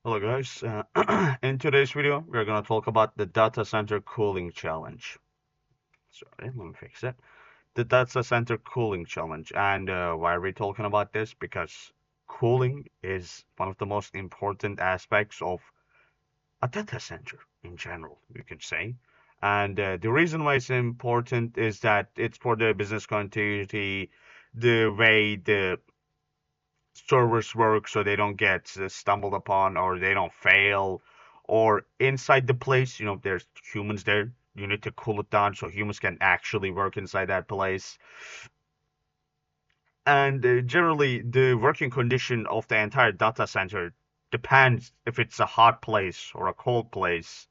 Hello guys, in today's video we're going to talk about the data center cooling challenge. Sorry, let me fix it. The data center cooling challenge. And why are we talking about this? Because cooling is one of the most important aspects of a data center in general, you could say. And the reason why it's important is that it's for the business continuity, the way the servers work so they don't get stumbled upon or they don't fail, or inside the place, there's humans there. You need to cool it down so humans can actually work inside that place. And generally, the working condition of the entire data center depends if it's a hot place or a cold place.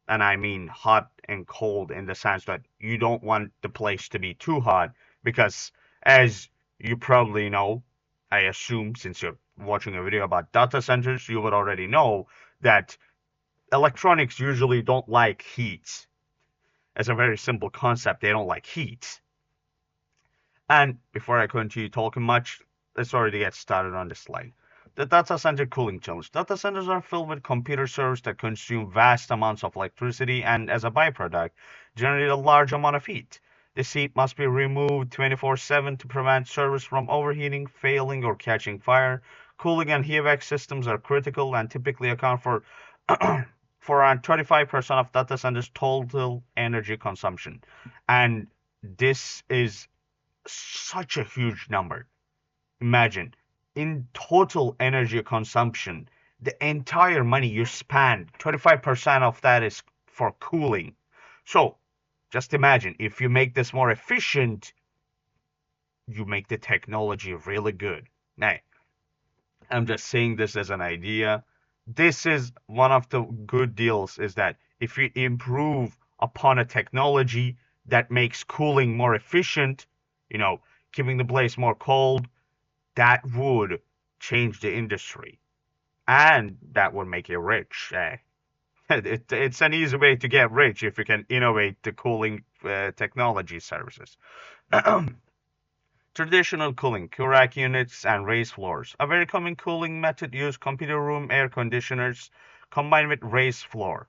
And I mean hot and cold in the sense that you don't want the place to be too hot because, as you probably know, I assume since you're watching a video about data centers, you would already know that electronics usually don't like heat. As a very simple concept, they don't like heat. And before I continue talking much, let's already get started on this slide. The data center cooling challenge. Data centers are filled with computer servers that consume vast amounts of electricity and, as a byproduct, generate a large amount of heat. This heat must be removed 24/7 to prevent servers from overheating, failing, or catching fire. Cooling and HVAC systems are critical and typically account for for around 25% of data centers' total energy consumption. And this is such a huge number. Imagine, in total energy consumption, the entire money you spend, 25% of that is for cooling. So just imagine if you make this more efficient, you make the technology really good. Now, I'm just saying this as an idea. This is one of the good deals is that if you improve upon a technology that makes cooling more efficient, you know, keeping the place more cold, that would change the industry and that would make you rich. It's an easy way to get rich if you can innovate the cooling technology services. Traditional cooling, Keurig units, and raised floors. A very common cooling method used computer room air conditioners combined with raised floor.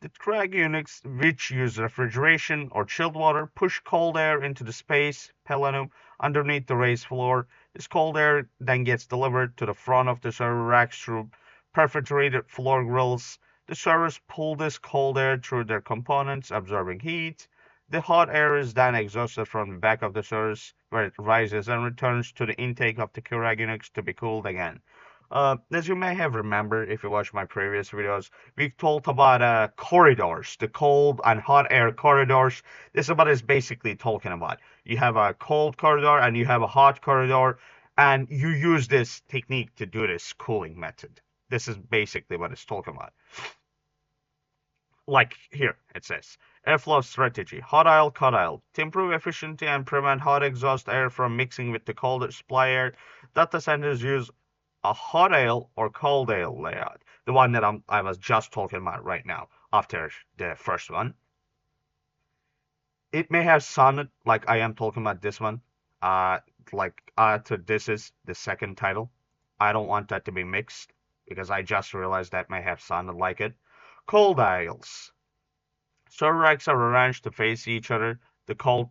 The Keurig units, which use refrigeration or chilled water, push cold air into the space plenum underneath the raised floor. This cold air then gets delivered to the front of the server racks through perforated floor grills. The servers pull this cold air through their components, absorbing heat. The hot air is then exhausted from the back of the servers, where it rises and returns to the intake of the Keurig units to be cooled again. As you may have remembered if you watched my previous videos, we talked about corridors, the cold and hot air corridors. This is what it's basically talking about. You have a cold corridor and you have a hot corridor, and you use this technique to do this cooling method. This is basically what it's talking about. Like here, it says airflow strategy, hot aisle, cold aisle. To improve efficiency and prevent hot exhaust air from mixing with the cold supply air, data centers use a hot aisle or cold aisle layout. The one that I was just talking about right now after the first one. It may have sounded like I am talking about this one. This is the second title. I don't want that to be mixed because I just realized that may have sounded like it. Cold aisles. Server racks are arranged to face each other. The cold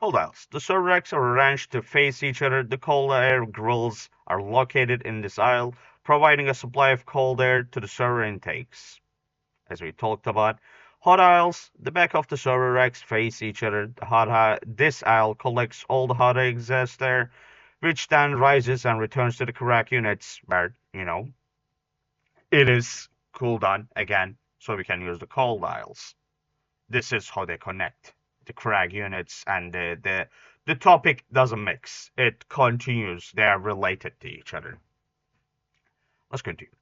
aisles. The server racks are arranged to face each other. The cold air grills are located in this aisle, providing a supply of cold air to the server intakes. As we talked about, hot aisles. The back of the server racks face each other. This aisle collects all the hot exhaust air, which then rises and returns to the correct units where, it is cooled down again, so we can use the cold aisles. This is how they connect the Krag units, and the topic doesn't mix. It continues. They are related to each other. Let's continue.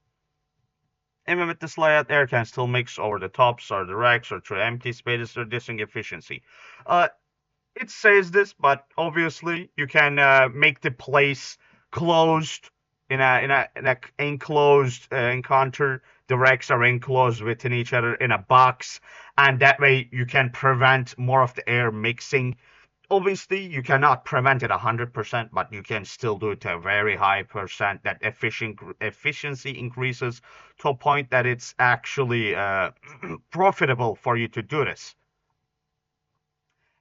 Even with this layout, air can still mix over the tops or the racks or through empty spaces, reducing efficiency. Uh, it says this, but obviously you can make the place closed in a enclosed encounter. The racks are enclosed within each other in a box, and that way you can prevent more of the air mixing. Obviously, you cannot prevent it 100%, but you can still do it to a very high percent that efficiency increases to a point that it's actually profitable for you to do this.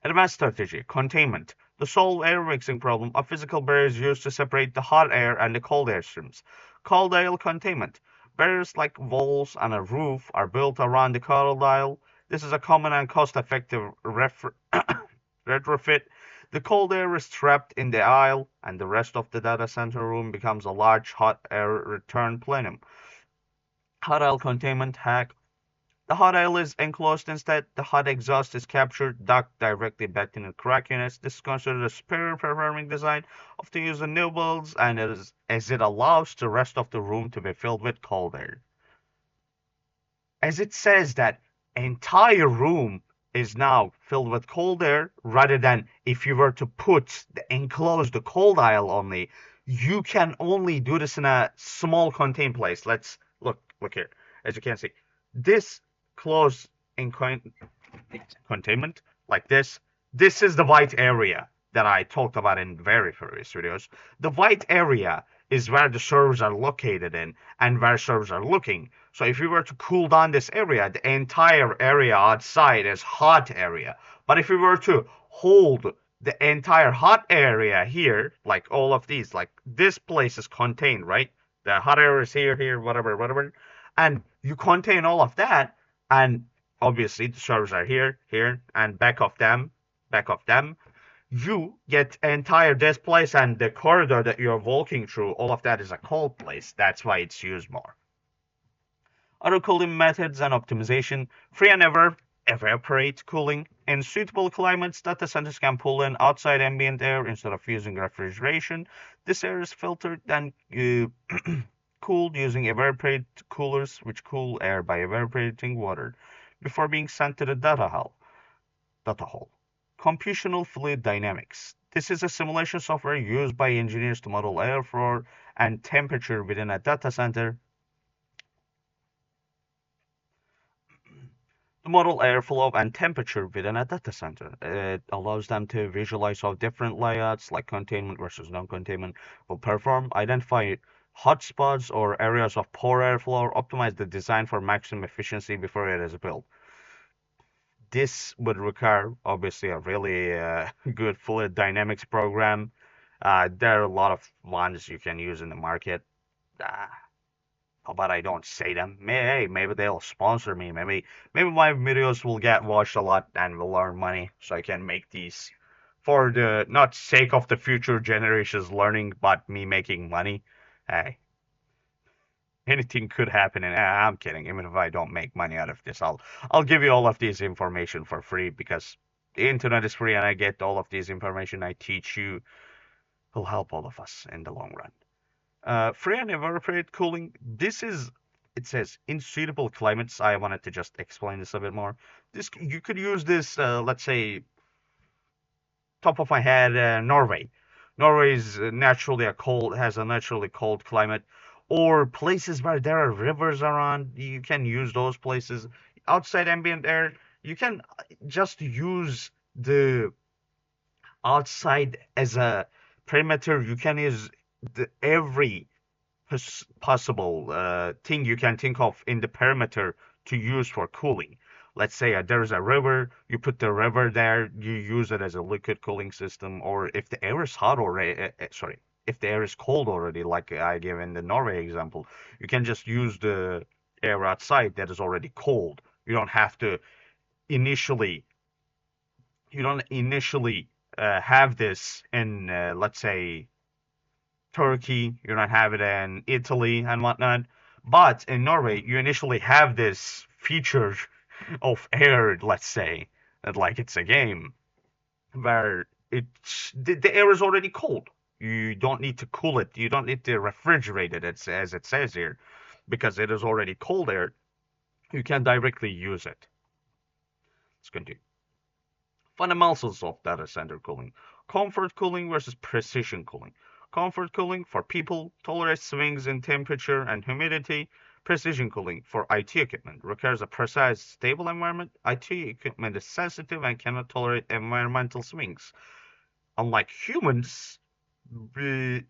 Advanced strategy, containment. To solve air mixing problem, a physical barrier is used to separate the hot air and the cold air streams. Cold air containment. Barriers like walls and a roof are built around the cold aisle. This is a common and cost-effective retrofit. The cold air is trapped in the aisle, and the rest of the data center room becomes a large hot air return plenum. Hot aisle containment hack. The hot aisle is enclosed instead. The hot exhaust is captured, duct directly back in the crack units. This is considered a superior performing design of the user new builds, and as it allows the rest of the room to be filled with cold air. As it says that entire room is now filled with cold air, rather than if you were to enclose the cold aisle only, you can only do this in a small contained place. Let's look here. As you can see, this closed in containment like this. This is the white area that I talked about in very previous videos. The white area is where the servers are located in and where servers are looking. So if we were to cool down this area, the entire area outside is hot area. But if we were to hold the entire hot area here, like all of these, like this place is contained, right? The hot air is here, whatever. And you contain all of that, and obviously the servers are here, and back of them. You get entire this place and the corridor that you're walking through, all of that is a cold place. That's why it's used more. Other cooling methods and optimization. Free and evaporate cooling. In suitable climates, data centers can pull in outside ambient air instead of using refrigeration. This air is filtered and cooled using evaporate coolers, which cool air by evaporating water before being sent to the data hall. Computational fluid dynamics. This is a simulation software used by engineers to model airflow and temperature within a data center. To model airflow and temperature within a data center. It allows them to visualize how different layouts, like containment versus non-containment, will perform, identify hotspots or areas of poor airflow, optimize the design for maximum efficiency before it is built. This would require, obviously, a really good fluid dynamics program. There are a lot of ones you can use in the market. How about I don't say them? Hey, maybe they'll sponsor me. Maybe my videos will get watched a lot and will earn money, so I can make these for the not sake of the future generations learning, but me making money. Hey, anything could happen, and I'm kidding. Even if I don't make money out of this, I'll give you all of this information for free because the internet is free, and I get all of this information I teach you will help all of us in the long run. Free and evaporate cooling. It says in suitable climates. I wanted to just explain this a bit more. You could use this. Let's say, top of my head, Norway. Norway is has a naturally cold climate, or places where there are rivers around. You can use those places. Outside ambient air, you can just use the outside as a perimeter. You can use every possible thing you can think of in the perimeter to use for cooling. Let's say there's a river, you put the river there, you use it as a liquid cooling system, or if the air is hot already, if the air is cold already, like I gave in the Norway example, you can just use the air outside that is already cold. Initially, you don't initially have this in, let's say, Turkey, you don't have it in Italy and whatnot. But in Norway, you initially have this feature of air, let's say, that like it's a game, where the air is already cold. You don't need to cool it. You don't need to refrigerate it, as it says here, because it is already cold air. You can directly use it. Let's continue. Fundamentals of data center cooling. Comfort cooling versus precision cooling. Comfort cooling for people tolerates swings in temperature and humidity. Precision cooling for IT equipment requires a precise, stable environment. IT equipment is sensitive and cannot tolerate environmental swings. Unlike humans, we,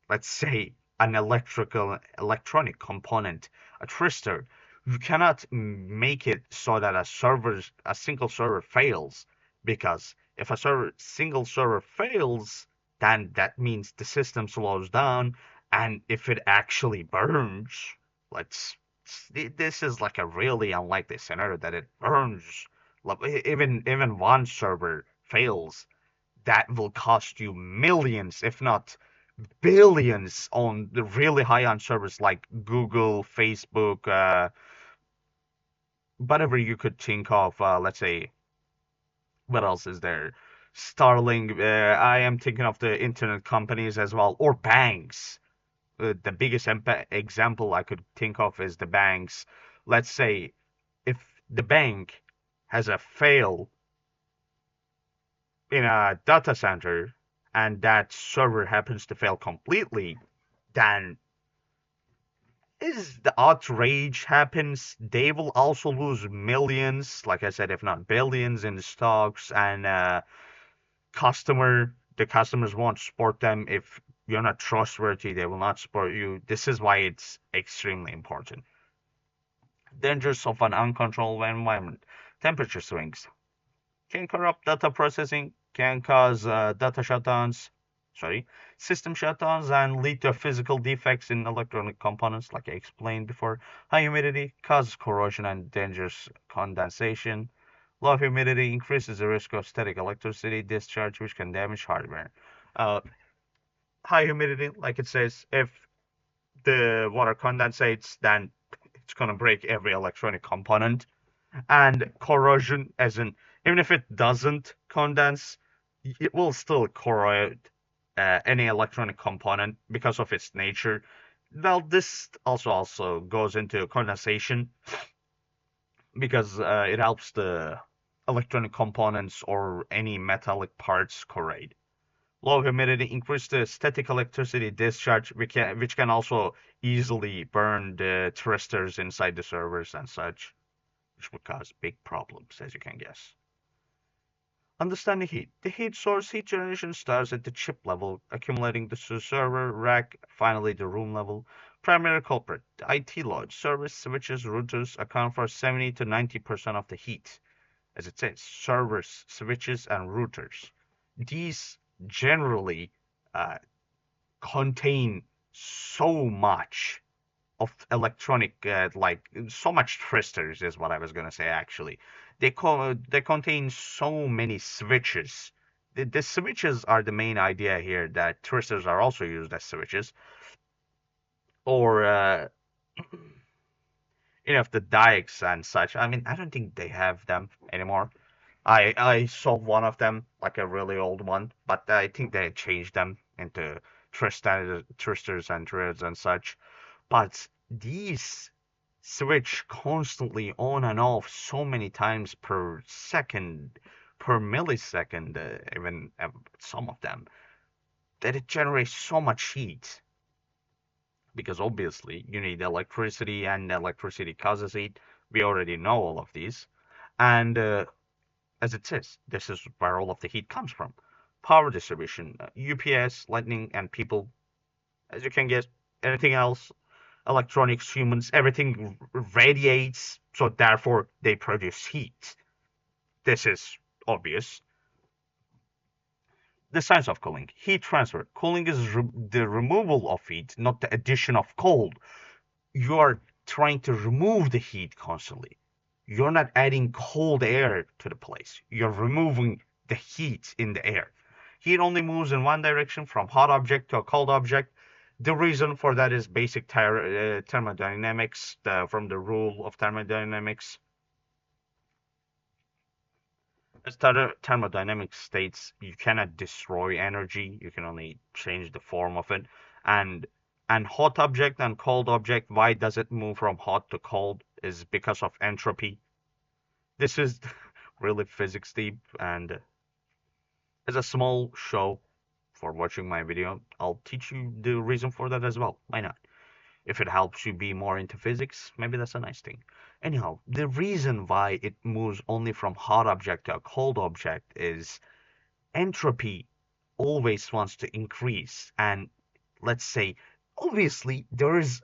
let's say an electronic component, a tristor, you cannot make it so that a single server fails, because if single server fails, then that means the system slows down, and if it actually burns, let's this is like a really unlikely scenario that it burns. Like, even one server fails, that will cost you millions, if not billions, on the really high-end servers like Google, Facebook, whatever you could think of. Let's say, what else is there? Starlink. I am thinking of the internet companies as well, or banks. The biggest example I could think of is the banks. Let's say if the bank has a fail in a data center and that server happens to fail completely, then is the outrage happens, they will also lose millions, like I said, if not billions in stocks, and the customers won't support them. If you're not trustworthy, they will not support you. This is why it's extremely important. Dangers of an uncontrolled environment. Temperature swings can corrupt data processing, can cause data shutdowns, sorry, system shutdowns, and lead to physical defects in electronic components, like I explained before. High humidity causes corrosion and dangerous condensation. Low humidity increases the risk of static electricity discharge, which can damage hardware. Uh, High humidity, like it says, if the water condensates, then it's gonna break every electronic component. And corrosion, as in, even if it doesn't condense, it will still corrode any electronic component because of its nature. Well, this also goes into condensation, because it helps the electronic components or any metallic parts corrode. Low humidity increases the static electricity discharge, which can also easily burn the thrusters inside the servers and such, which would cause big problems, as you can guess. Understanding heat. The heat source heat generation starts at the chip level, accumulating the server, rack, finally the room level. Primary culprit, the IT load. Servers, switches, routers account for 70 to 90% of the heat. As it says, servers, switches, and routers. These generally uh, contain so much of electronic, like so much thrusters is what I was gonna say actually. They contain so many switches. The switches are the main idea here, that thrusters are also used as switches, or the diodes and such. I mean, I don't think they have them anymore. I saw one of them, like a really old one, but I think they changed them into thrusters and threads and such. But these switch constantly on and off so many times per second, per millisecond, even some of them, that it generates so much heat. Because obviously you need electricity, and electricity causes heat. We already know all of these. And as it says, this is where all of the heat comes from. Power distribution, UPS, lightning, and people. As you can guess, anything else, electronics, humans, everything radiates, so therefore they produce heat. This is obvious. The science of cooling. Heat transfer. Cooling is the removal of heat, not the addition of cold. You are trying to remove the heat constantly. You're not adding cold air to the place. You're removing the heat in the air. Heat only moves in one direction, from hot object to a cold object. The reason for that is basic thermodynamics, from the rule of thermodynamics. As thermodynamics states, you cannot destroy energy, you can only change the form of it. And hot object and cold object, why does it move from hot to cold? Is because of entropy. This is really physics deep, and as a small show for watching my video, I'll teach you the reason for that as well. Why not? If it helps you be more into physics, maybe that's a nice thing. Anyhow, the reason why it moves only from hot object to a cold object is entropy always wants to increase. And let's say, obviously, there is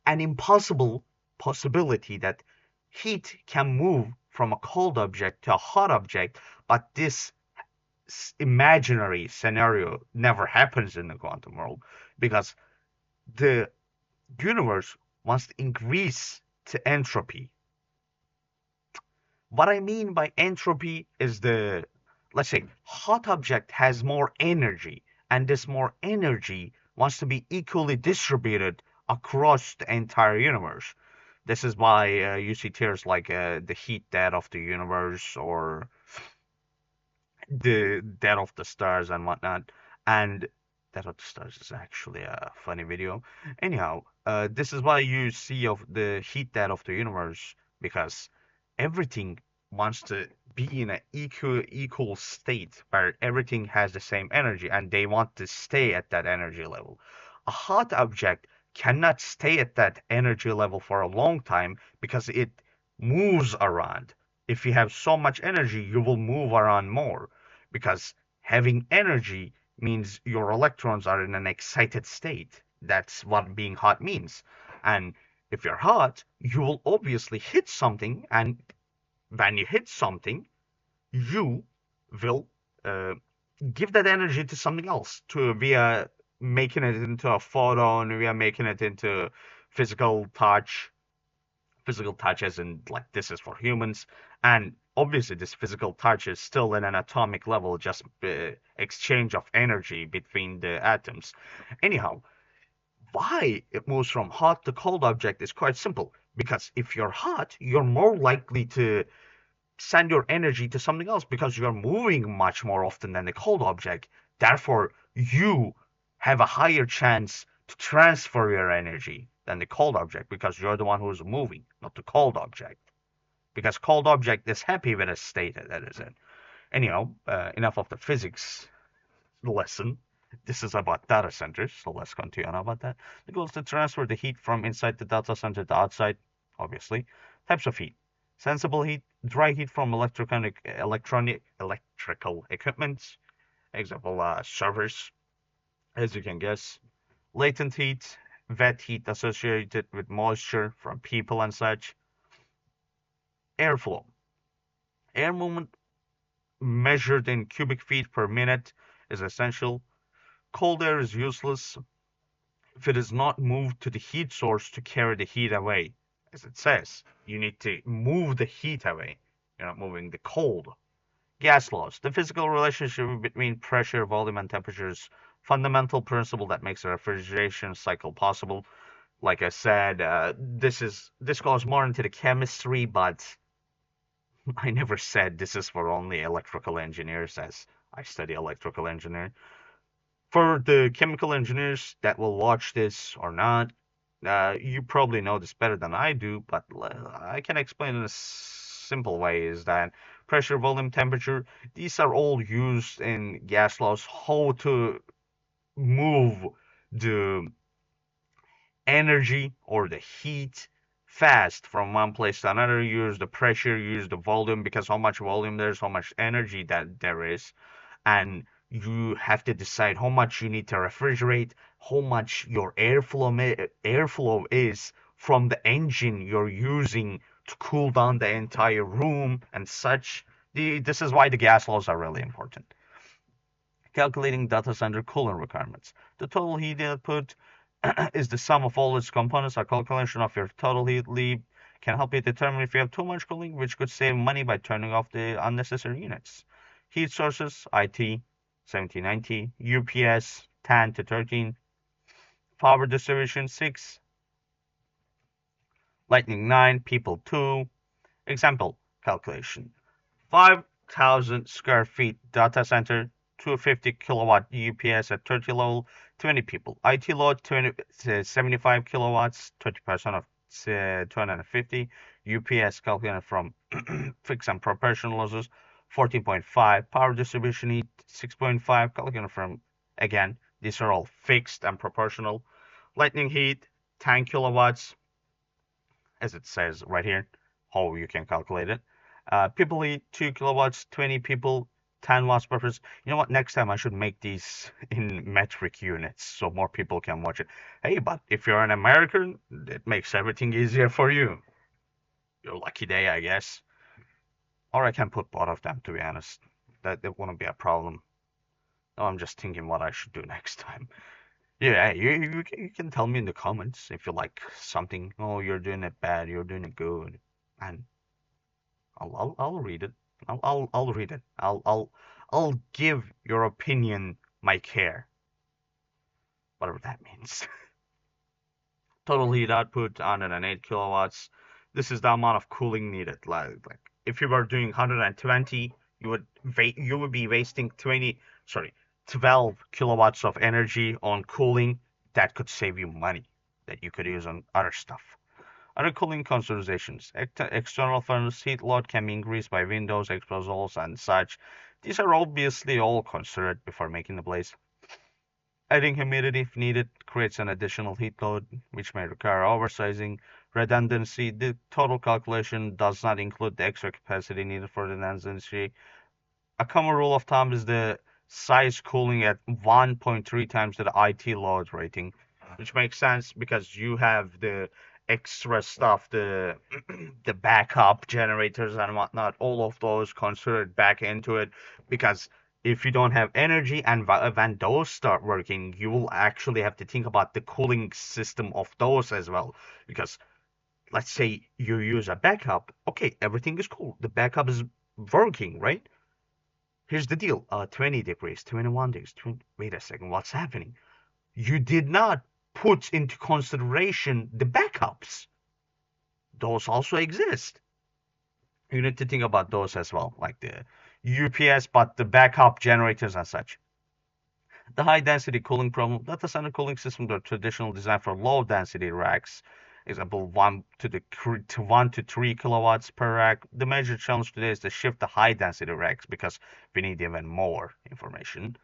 an impossible possibility that heat can move from a cold object to a hot object, but this imaginary scenario never happens in the quantum world because the universe wants to increase to entropy. What I mean by entropy is let's say, hot object has more energy, and this more energy wants to be equally distributed across the entire universe. This is why you see theories like the heat death of the universe or the death of the stars and whatnot. And death of the stars is actually a funny video. Anyhow, this is why you see of the heat death of the universe because everything wants to be in an equal state where everything has the same energy and they want to stay at that energy level. A hot object cannot stay at that energy level for a long time because it moves around. If you have so much energy, you will move around more because having energy means your electrons are in an excited state. That's what being hot means. And if you're hot, you will obviously hit something, and when you hit something, you will uh, give that energy to something else to via making it into a photon, via making it into physical touch, physical touch as in like this is for humans, and obviously this physical touch is still in an atomic level, just exchange of energy between the atoms. Anyhow, why it moves from hot to cold object is quite simple, because if you're hot, you're more likely to send your energy to something else because you're moving much more often than the cold object. Therefore, you have a higher chance to transfer your energy than the cold object because you're the one who's moving, not the cold object. Because cold object is happy with a state that is in. Anyhow, enough of the physics lesson. This is about data centers, so let's continue on about that. The goal is to transfer the heat from inside the data center to outside, obviously. Types of heat. Sensible heat, dry heat from electrical equipment, example, servers, as you can guess. Latent heat, wet heat associated with moisture from people and such. Airflow. Air movement measured in cubic feet per minute is essential. Cold air is useless if it is not moved to the heat source to carry the heat away. As it says, you need to move the heat away. You're not moving the cold. Gas laws. The physical relationship between pressure, volume, and temperature is fundamental principle that makes a refrigeration cycle possible. Like I said, this goes more into the chemistry, but I never said this is for only electrical engineers, as I study electrical engineering. For the chemical engineers that will watch this or not, you probably know this better than I do, but I can explain in a simple way is that pressure, volume, temperature, these are all used in gas laws, how to move the energy or the heat fast from one place to another. Use the pressure, use the volume, because how much volume there's, how much energy that there is, and you have to decide how much you need to refrigerate, how much your airflow is from the engine you're using to cool down the entire room and such. This is why the gas laws are really important. Calculating data center cooling requirements. The total heat output is the sum of all its components. A calculation of your total heat lead can help you determine if you have too much cooling, which could save money by turning off the unnecessary units. Heat sources, IT 1790, UPS 10 to 13, power distribution 6, lightning 9, people 2. Example calculation. 5,000 square feet data center, 250 kilowatt UPS at 30 level, 20 people. IT load 75 kilowatts, 20% of 250. UPS calculated from fixed and proportional losses, 14.5. Power distribution heat 6.5, calculated from, again, these are all fixed and proportional. Lightning heat 10 kilowatts, as it says right here, how you can calculate it. People heat 2 kilowatts, 20 people, 10 watts per person. You know what? Next time I should make these in metric units so more people can watch it. Hey, but if you're an American, it makes everything easier for you. Your lucky day, I guess. Or I can put both of them, to be honest. That wouldn't be a problem. No, I'm just thinking what I should do next time. Yeah, you can tell me in the comments if you like something. Oh, you're doing it bad, you're doing it good, and I'll read it. I'll read it. I'll give your opinion my care, whatever that means. Total heat output 108 kilowatts. This is the amount of cooling needed. Like if you were doing 120, you would be wasting 12 kilowatts of energy on cooling. That could save you money that you could use on other stuff. Other cooling considerations. External furnace heat load can be increased by windows, exposed holes, and such. These are obviously all considered before making the blaze. Adding humidity if needed creates an additional heat load, which may require oversizing. Redundancy. The total calculation does not include the extra capacity needed for redundancy. A common rule of thumb is the size cooling at 1.3 times the IT load rating, which makes sense because you have the extra stuff, the the backup generators and whatnot, all of those considered back into it because if you don't have energy and when those start working, you will actually have to think about the cooling system of those as well. Because let's say you use a backup, okay, everything is cool. The backup is working, right? Here's the deal. 20 degrees, 21 degrees. Wait a second, what's happening? You did not put into consideration the backups. Those also exist. You need to think about those as well, like the UPS, but the backup generators and such. The high density cooling problem. Data center cooling systems are traditionally designed for low density racks. Example, 1 to 3 kilowatts per rack. The major challenge today is to shift the high density racks because we need even more information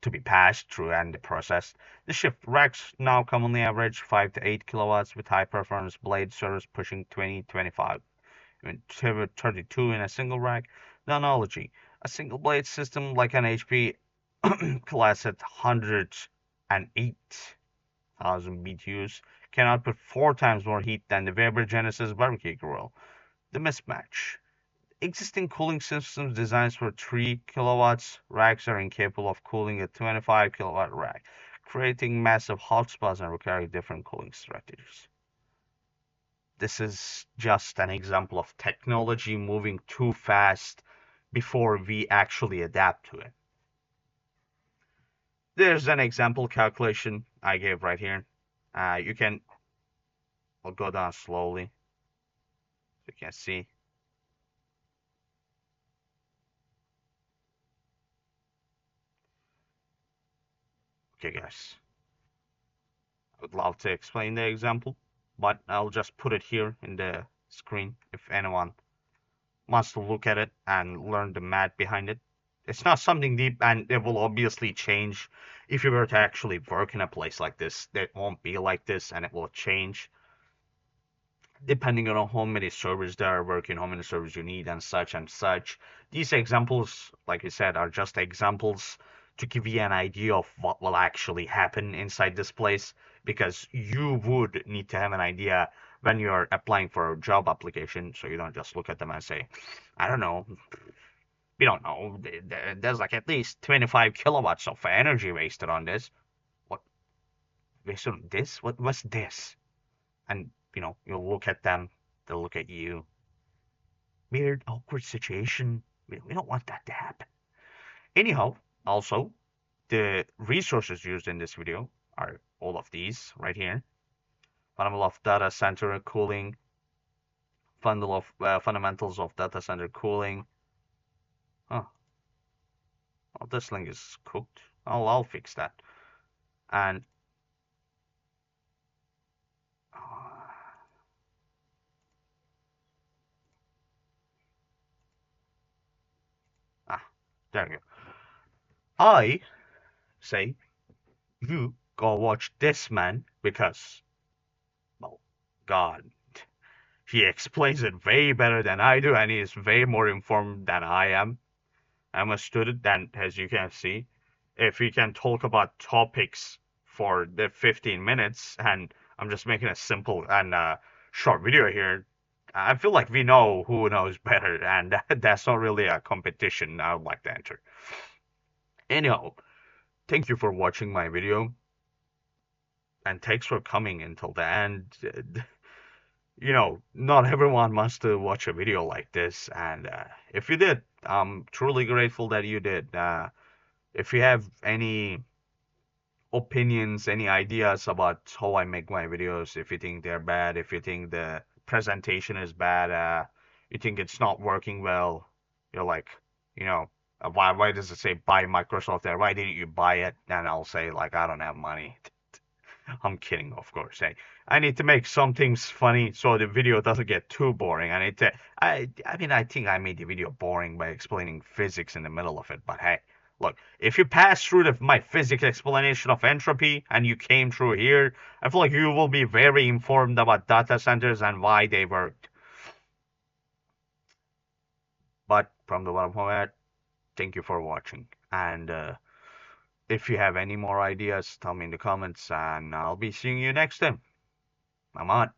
to be passed through and processed. The shift racks now commonly average 5 to 8 kilowatts with high performance blade servers pushing 20, 25, even 32 in a single rack. The analogy, a single blade system like an HP class at 108,000 BTUs can output 4 times more heat than the Weber Genesis barbecue grill. The mismatch. Existing cooling systems designed for 3 kilowatts racks are incapable of cooling a 25 kilowatt rack, creating massive hotspots and requiring different cooling strategies. This is just an example of technology moving too fast before we actually adapt to it. There's an example calculation I gave right here. I'll go down slowly so you can see. Okay, guys. I would love to explain the example, but I'll just put it here in the screen if anyone wants to look at it and learn the math behind it. It's not something deep, and it will obviously change if you were to actually work in a place like this. It won't be like this, and it will change depending on how many servers there are working, how many servers you need, and such and such. These examples, like I said, are just examples to give you an idea of what will actually happen inside this place, because you would need to have an idea when you're applying for a job application, so you don't just look at them and say, I don't know, we don't know, there's like at least 25 kilowatts of energy wasted on this. What? Wasted on this? What's this? And you'll look at them, they'll look at you. Weird, awkward situation. We don't want that to happen. Anyhow, also, the resources used in this video are all of these right here. Fundamental of data center cooling, fundamentals of data center cooling. Oh, well, this link is cooked. I'll fix that. And there you go. I say you go watch this man because, well, God, he explains it way better than I do, and he is way more informed than I am. I'm a student, and as you can see, if we can talk about topics for the 15 minutes, and I'm just making a simple and short video here, I feel like we know who knows better, and that's not really a competition I would like to enter. Anyhow, thank you for watching my video, and thanks for coming until the end. Not everyone wants to watch a video like this, and if you did, I'm truly grateful that you did. If you have any opinions, any ideas about how I make my videos, if you think they're bad, if you think the presentation is bad, you think it's not working well, you're like, you know, why does it say buy Microsoft there? Why didn't you buy it? And I'll say like, I don't have money. I'm kidding, of course. Hey, I need to make some things funny so the video doesn't get too boring. I mean, I think I made the video boring by explaining physics in the middle of it. But hey, look, if you pass through my physics explanation of entropy and you came through here, I feel like you will be very informed about data centers and why they worked. But from the bottom of my head, thank you for watching. And if you have any more ideas, tell me in the comments, and I'll be seeing you next time. I'm on.